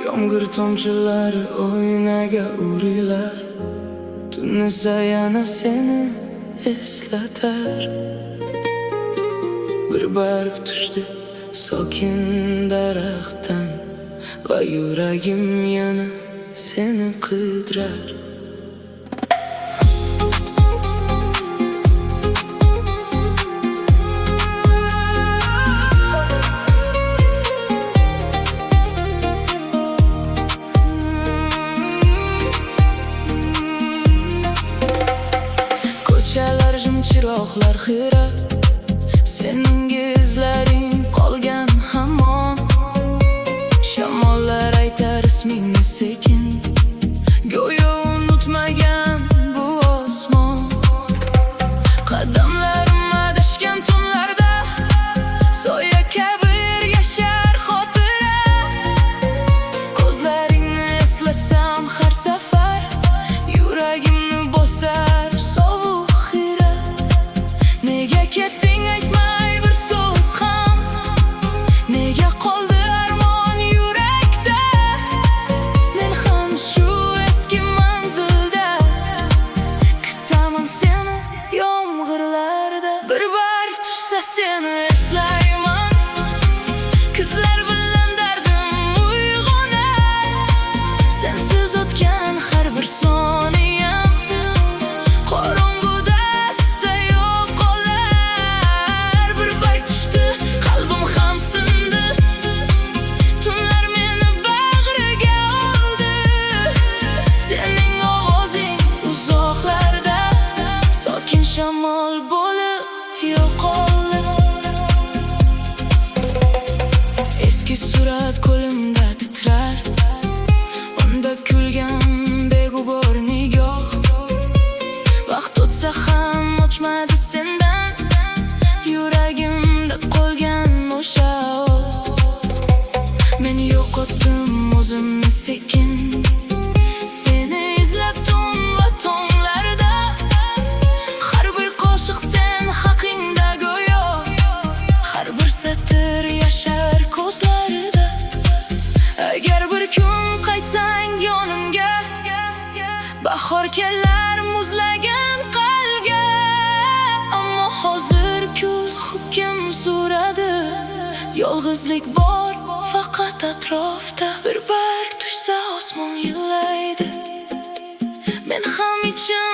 Yomg'ir tomchilari o'ynaga urilar, tun esa yana seni eslatar. Bir barg tushdi sokin daraxtdan va yuragim yana seni qidirar. Ko'chalar jimchiroqlar xira, sening izlaring qolgan hamon. Shamollar aytar ismingni sekin, go'yo unutmagan bu osmon. Qadamlarim adashgan tunlarda soya kabi yashar xotira. Ko'zlaringni eslasam har safar yuragimni bosar sovuq xira. Nega ketding aytmay bir so'z ham, nega qoldi armon yurakda? Men ham shu eski manzilda kutaman seni yomg'irlarda. Bir barg tushsa seni eslayman, kuzlar bilan dardim uyg'onar. Sensiz o'tgan har bir soniyam qorong'uda asta yo'qolar. Bir barg tushdi, qalbim ham sindi, tunlar meni bag'riga oldi. Sening ovozing uzoqlarda, sokin shamol bo'lib yo'qoldi. Eski surat qo'limda titrar, unda kulgan beg'ubor nigoh. Vaqt o'tsa ham ochmadi sendan yuragimda qolgan o'sha o'q. Men yo'qotdim o'zimni sekin, seni izlab tun va tonglarda. Har bir qoshiq sen haqingda go'yo, har bir satr yashar ko'zlarida. Agar bir kun qaytsang yonimga, bahor kelar muzlagan qalbga. Ammo hozir kuz hukm suradi, yolg'izlik bor faqat atrofda. Bir barg tushsa osmon yig'laydi, men ham ichim